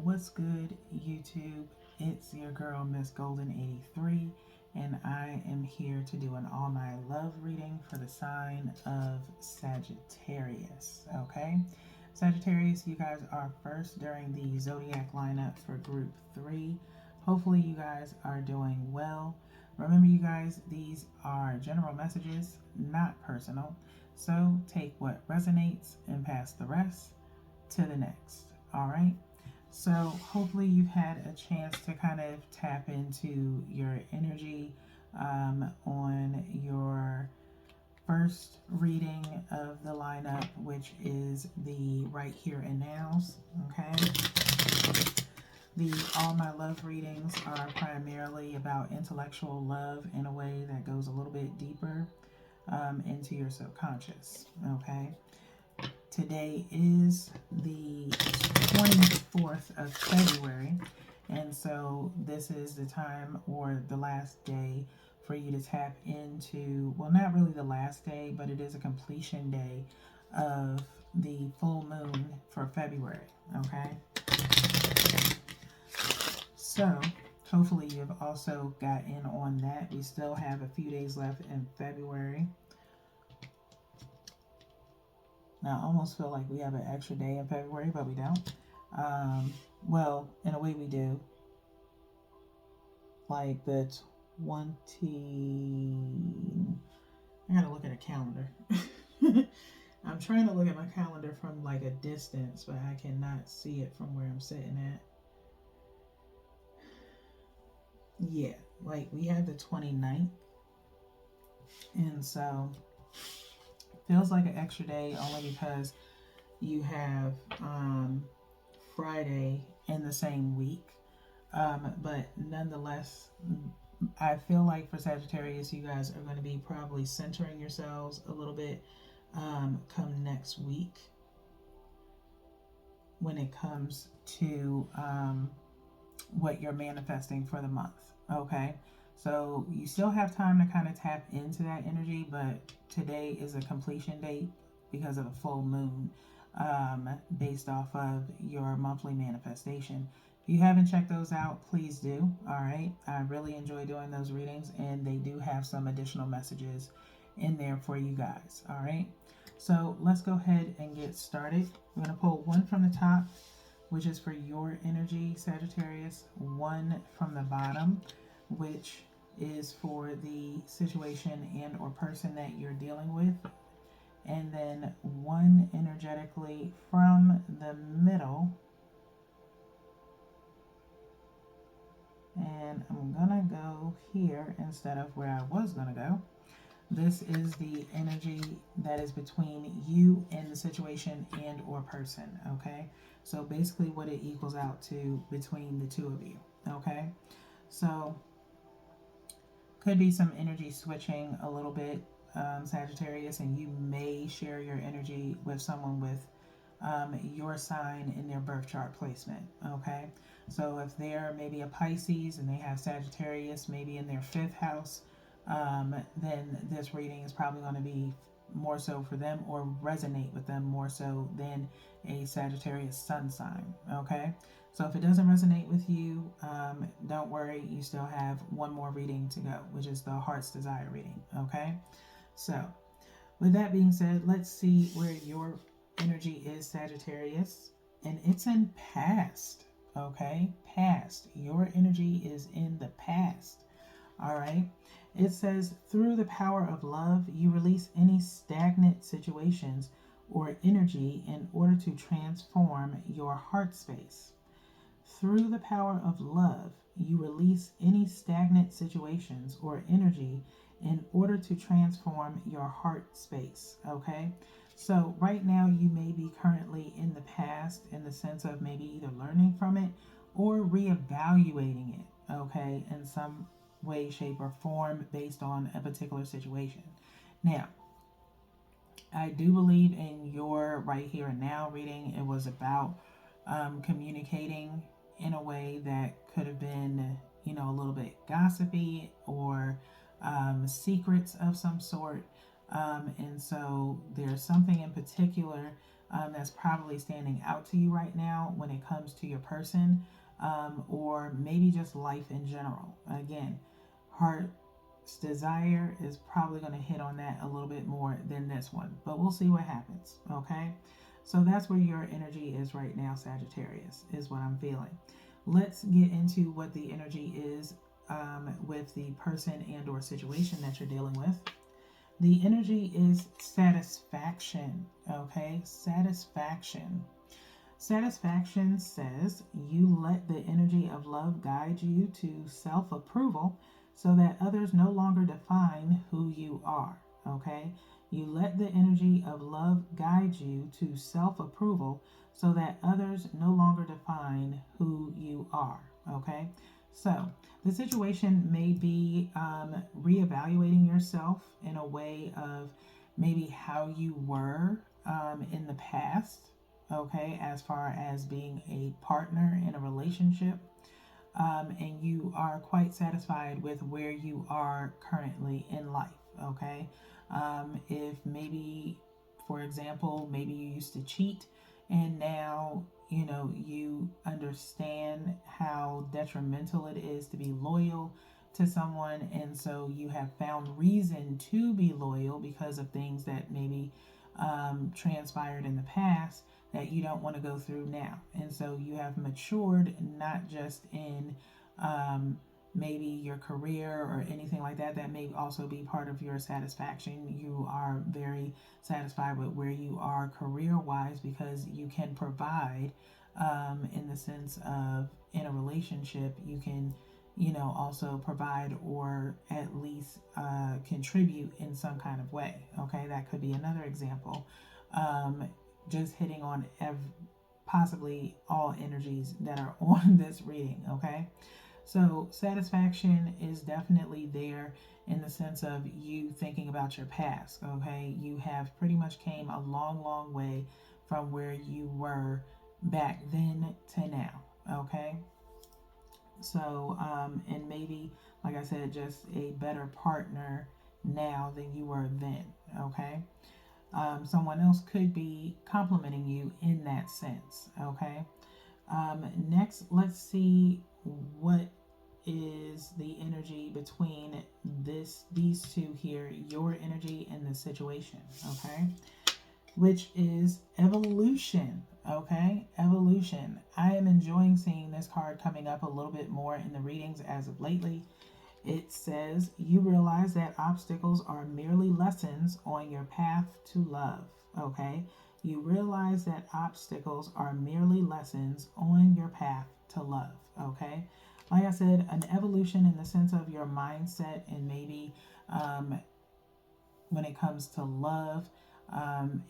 What's good, YouTube? It's your girl, Miss Golden 83, and I am here to do an all night love reading for the sign of Sagittarius. Okay, Sagittarius, you guys are first during the zodiac lineup for group 3. Hopefully, you guys are doing well. Remember, you guys, these are general messages, not personal. So take what resonates and pass the rest to the next. All right. So, hopefully, you've had a chance to kind of tap into your energy on your first reading of the lineup, which is the right here and nows. Okay. The All My Love readings are primarily about intellectual love in a way that goes a little bit deeper into your subconscious. Okay. Today is the 24th of February, and so this is the time or the last day for you to tap into, well, not really the last day, but it is a completion day of the full moon for February. Okay, so hopefully you've also got in on that. We still have a few days left in February. Now, I almost feel like we have an extra day in February, but we don't. Well, in a way, we do. Like the 20. I gotta look at a calendar. I'm trying to look at my calendar from like a distance, but I cannot see it from where I'm sitting at. Yeah, like we have the 29th. And so feels like an extra day only because you have Friday in the same week. But nonetheless, I feel like for Sagittarius, you guys are going to be probably centering yourselves a little bit come next week when it comes to what you're manifesting for the month. Okay. So you still have time to kind of tap into that energy, but today is a completion date because of the full moon based off of your monthly manifestation. If you haven't checked those out, please do. All right. I really enjoy doing those readings, and they do have some additional messages in there for you guys. All right. So let's go ahead and get started. I'm going to pull one from the top, which is for your energy, Sagittarius, one from the bottom, which is for the situation and or person that you're dealing with, and then one energetically from the middle. And I'm gonna go here instead of where I was gonna go. This is the energy that is between you and the situation and or person. Okay, so basically what it equals out to between the two of you. Okay, so could be some energy switching a little bit, Sagittarius, and you may share your energy with someone with your sign in their birth chart placement. Okay, so if they're maybe a Pisces and they have Sagittarius maybe in their fifth house, then this reading is probably going to be more so for them or resonate with them more so than a Sagittarius sun sign. Okay, so if it doesn't resonate with you, don't worry, you still have one more reading to go, which is the heart's desire reading. Okay, so with that being said, let's see where your energy is, Sagittarius, and it's in past. Okay, past. Your energy is in the past. All right. It says, through the power of love, you release any stagnant situations or energy in order to transform your heart space. Through the power of love, you release any stagnant situations or energy in order to transform your heart space. Okay? So, right now, you may be currently in the past in the sense of maybe either learning from it or reevaluating it. Okay? In some way, shape, or form based on a particular situation. Now, I do believe in your right here and now reading, it was about communicating in a way that could have been, a little bit gossipy or secrets of some sort. And so there's something in particular that's probably standing out to you right now when it comes to your person, or maybe just life in general. Again, heart's desire is probably going to hit on that a little bit more than this one, but we'll see what happens. Okay, so that's where your energy is right now, Sagittarius, is what I'm feeling. Let's get into what the energy is with the person and or situation that you're dealing with. The energy is satisfaction. Okay, satisfaction. Satisfaction says you let the energy of love guide you to self-approval so that others no longer define who you are. Okay, you let the energy of love guide you to self-approval so that others no longer define who you are. Okay, so the situation may be reevaluating yourself in a way of maybe how you were in the past, okay, as far as being a partner in a relationship. And you are quite satisfied with where you are currently in life, okay? If maybe, for example, maybe you used to cheat and now you understand how detrimental it is to be loyal to someone, and so you have found reason to be loyal because of things that maybe transpired in the past that you don't want to go through now. And so you have matured, not just in maybe your career or anything like that. That may also be part of your satisfaction. You are very satisfied with where you are career wise because you can provide in the sense of in a relationship, you can also provide or at least contribute in some kind of way. Okay, that could be another example. Just hitting on possibly all energies that are on this reading. Okay, so satisfaction is definitely there in the sense of you thinking about your past. Okay, you have pretty much came a long way from where you were back then to now. Okay, so and maybe, like I said, just a better partner now than you were then. Okay, someone else could be complimenting you in that sense. Okay, next, let's see what is the energy between these two here, your energy and the situation. Okay, which is evolution. Okay, evolution. I am enjoying seeing this card coming up a little bit more in the readings as of lately. It says you realize that obstacles are merely lessons on your path to love. Okay, you realize that obstacles are merely lessons on your path to love. Okay, like I said, an evolution in the sense of your mindset and maybe when it comes to love,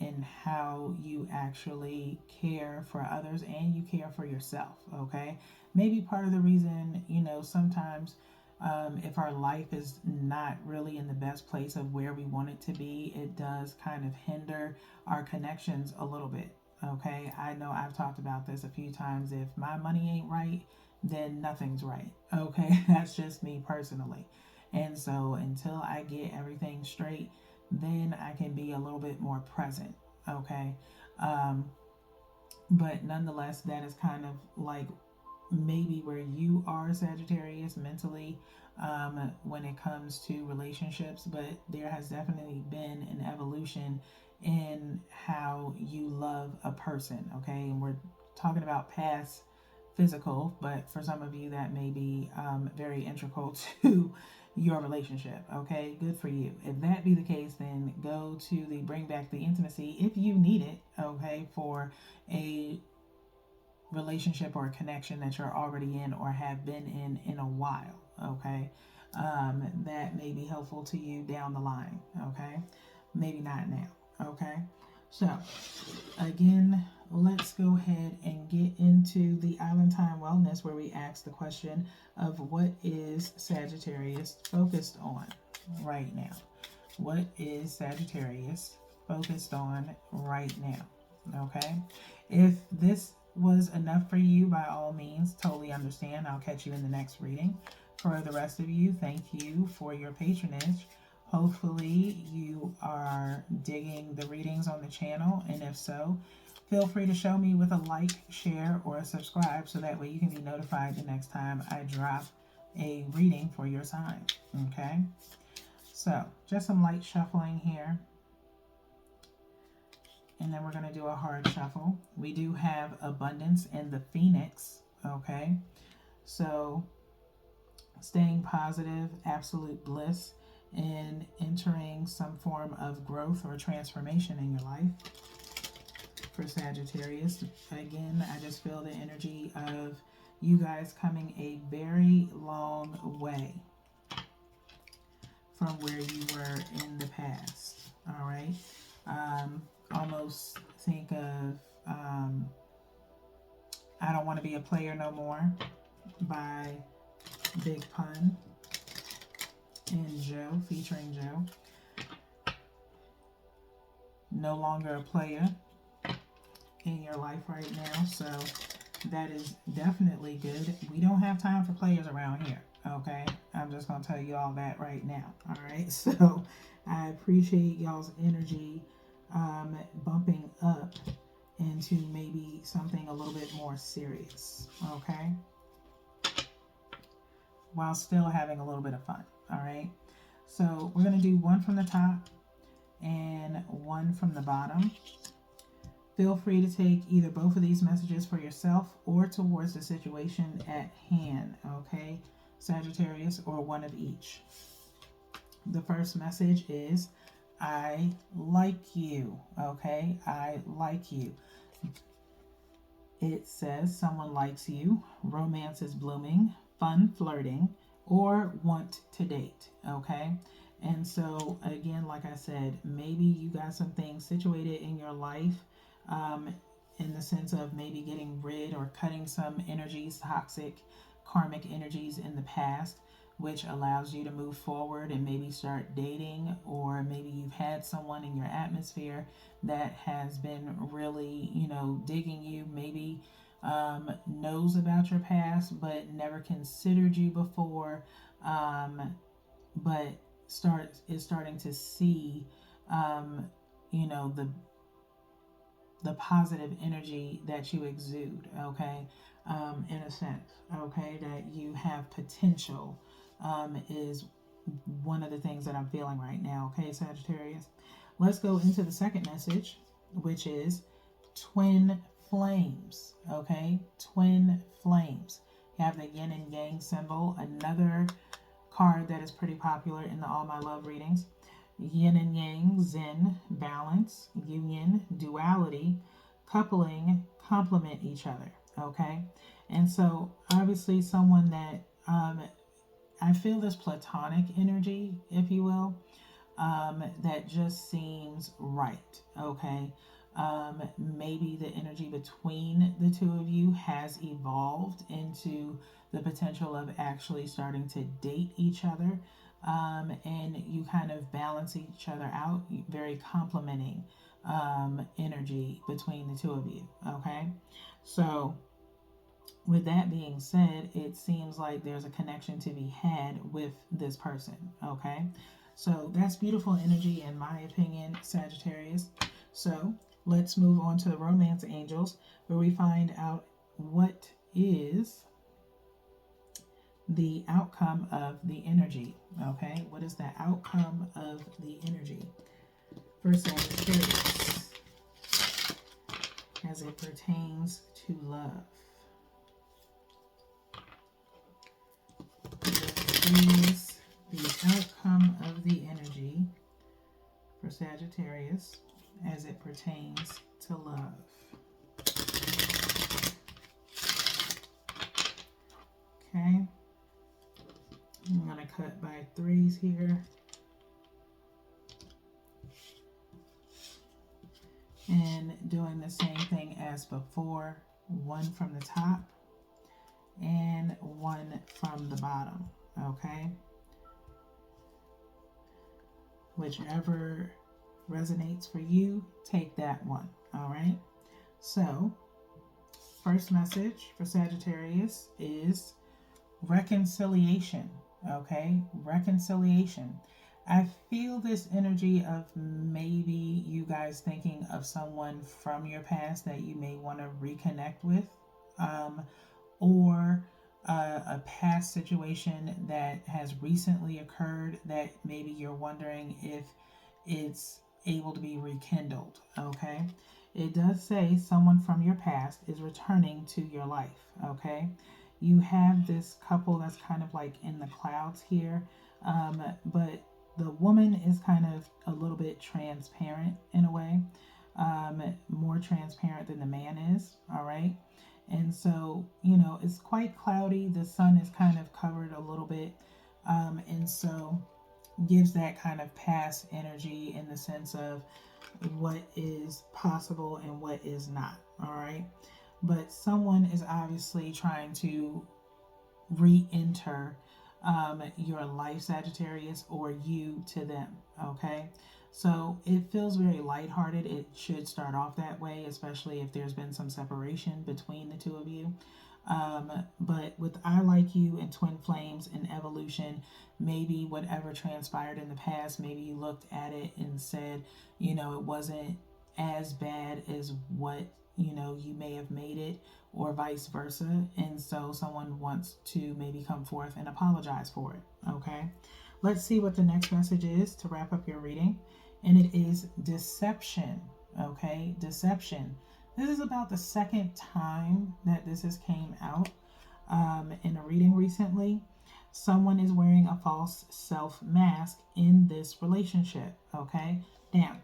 and how you actually care for others and you care for yourself. Okay, maybe part of the reason, sometimes if our life is not really in the best place of where we want it to be, it does kind of hinder our connections a little bit. Okay, I know I've talked about this a few times. If my money ain't right, then nothing's right. Okay, that's just me personally. And so until I get everything straight, then I can be a little bit more present. Okay, but nonetheless, that is kind of like maybe where you are, Sagittarius, mentally, when it comes to relationships. But there has definitely been an evolution in how you love a person. Okay, and we're talking about past physical, but for some of you that may be very integral to your relationship. Okay, good for you. If that be the case, then go to the bring back the intimacy if you need it. Okay, for a relationship or a connection that you're already in or have been in a while. Okay, that may be helpful to you down the line. Okay, maybe not now. Okay, so again, let's go ahead and get into the Island Time Wellness, where we ask the question of what is Sagittarius focused on right now? What is Sagittarius focused on right now? Okay, if this was enough for you, by all means, totally understand. I'll catch you in the next reading. For the rest of you, thank you for your patronage. Hopefully you are digging the readings on the channel, and if so, Feel free to show me with a like, share, or a subscribe so that way you can be notified the next time I drop a reading for your sign. Okay? So, just some light shuffling here. And then we're going to do a hard shuffle. We do have abundance in the Phoenix. Okay? So, staying positive, absolute bliss, and entering some form of growth or transformation in your life. For Sagittarius, again, I just feel the energy of you guys coming a very long way from where you were in the past. All right. Almost think of I Don't Want to Be a Player No More by Big Pun and Joe, featuring Joe. No longer a player in your life right now, so that is definitely good. We don't have time for players around here, okay? I'm just gonna tell you all that right now. All right, so I appreciate y'all's energy bumping up into maybe something a little bit more serious, okay, while still having a little bit of fun. All right, so we're gonna do one from the top and one from the bottom. Feel free to take either both of these messages for yourself or towards the situation at hand, okay, Sagittarius, or one of each. The first message is, I like you, okay? I like you. It says someone likes you, romance is blooming, fun flirting, or want to date, okay? And so, again, like I said, maybe you got some things situated in your life in the sense of maybe getting rid or cutting some energies, toxic, karmic energies in the past, which allows you to move forward and maybe start dating, or maybe you've had someone in your atmosphere that has been really, digging you, maybe knows about your past but never considered you before, but is starting to see, the positive energy that you exude, okay, in a sense, okay, that you have potential, is one of the things that I'm feeling right now, okay, Sagittarius. Let's go into the second message, which is twin flames, okay, twin flames. You have the yin and yang symbol, another card that is pretty popular in the All My Love readings. Yin and yang, zen, balance, union, duality, coupling, complement each other, okay? And so, obviously, someone that, I feel this platonic energy, if you will, that just seems right, okay? Maybe the energy between the two of you has evolved into the potential of actually starting to date each other. And you kind of balance each other out, very complementing energy between the two of you, okay? So, with that being said, it seems like there's a connection to be had with this person, okay? So, that's beautiful energy in my opinion, Sagittarius. So, let's move on to the romance angels, where we find out what is the outcome of the energy, okay? What is the outcome of the energy for Sagittarius as it pertains to love? What is the outcome of the energy for Sagittarius as it pertains to love? Okay. I'm going to cut by threes here. And doing the same thing as before, one from the top and one from the bottom, okay? Whichever resonates for you, take that one, all right? So, first message for Sagittarius is reconciliation. Okay, reconciliation. I feel this energy of maybe you guys thinking of someone from your past that you may want to reconnect with, um, or a past situation that has recently occurred that maybe you're wondering if it's able to be rekindled. Okay, it does say someone from your past is returning to your life. Okay, you have this couple that's kind of like in the clouds here, but the woman is kind of a little bit transparent in a way, more transparent than the man is. All right. And so, it's quite cloudy. The sun is kind of covered a little bit. And so, gives that kind of past energy in the sense of what is possible and what is not. All right. But someone is obviously trying to re enter your life, Sagittarius, or you to them. Okay. So it feels very lighthearted. It should start off that way, especially if there's been some separation between the two of you. But with I Like You and Twin Flames and Evolution, maybe whatever transpired in the past, maybe you looked at it and said, it wasn't as bad as what, you may have made it, or vice versa. And so someone wants to maybe come forth and apologize for it. Okay. Let's see what the next message is to wrap up your reading. And it is deception. Okay. Deception. This is about the second time that this has came out in a reading recently. Someone is wearing a false self mask in this relationship. Okay. Now,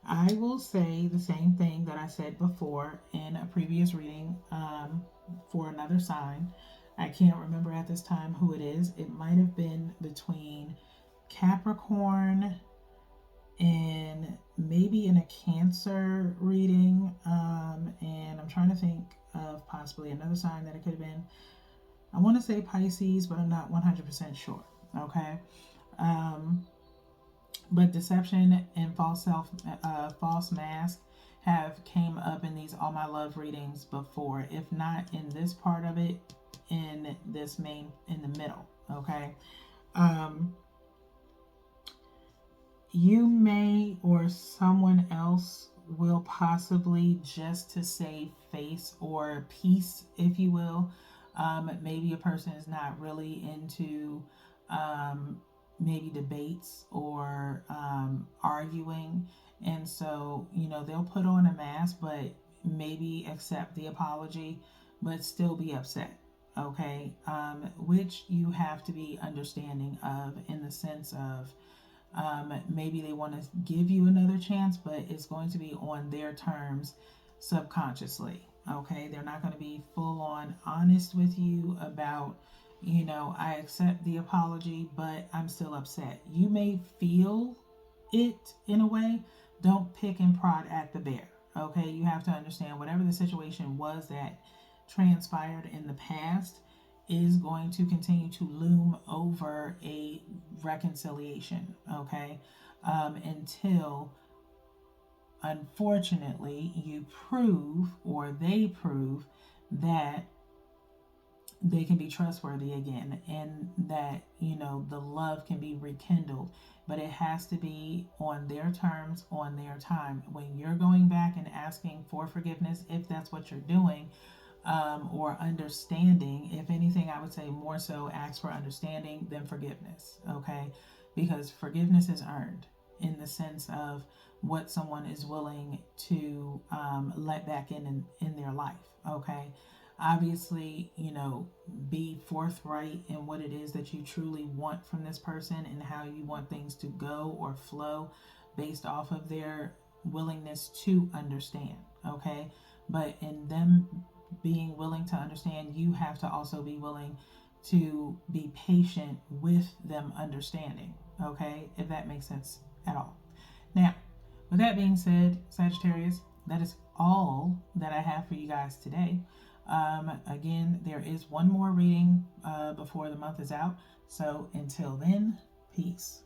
I will say the same thing that I said before in a previous reading for another sign. I can't remember at this time who it is. It might have been between Capricorn and maybe in a Cancer reading. And I'm trying to think of possibly another sign that it could have been. I want to say Pisces, but I'm not 100% sure. Okay. But deception and false mask have came up in these All My Love readings before. If not in this part of it, in this in the middle. Okay. You may, or someone else will possibly, just to save face or peace, if you will. Maybe a person is not really into maybe debates or arguing, and so they'll put on a mask but maybe accept the apology but still be upset. Okay. Which you have to be understanding of, in the sense of maybe they want to give you another chance, but it's going to be on their terms subconsciously. Okay. They're not going to be full on honest with you about, I accept the apology, but I'm still upset. You may feel it in a way. Don't pick and prod at the bear. Okay. You have to understand whatever the situation was that transpired in the past is going to continue to loom over a reconciliation. Okay. Until unfortunately you prove, or they prove, that they can be trustworthy again, and that the love can be rekindled. But it has to be on their terms, on their time. When you're going back and asking for forgiveness, if that's what you're doing, or understanding, if anything, I would say more so ask for understanding than forgiveness. Okay. Because forgiveness is earned in the sense of what someone is willing to let back in their life. Okay. Obviously, be forthright in what it is that you truly want from this person and how you want things to go or flow based off of their willingness to understand. Okay. But in them being willing to understand, you have to also be willing to be patient with them understanding. Okay. If that makes sense at all. Now, with that being said, Sagittarius, that is all that I have for you guys today. Again, there is one more reading before the month is out. So until then, peace.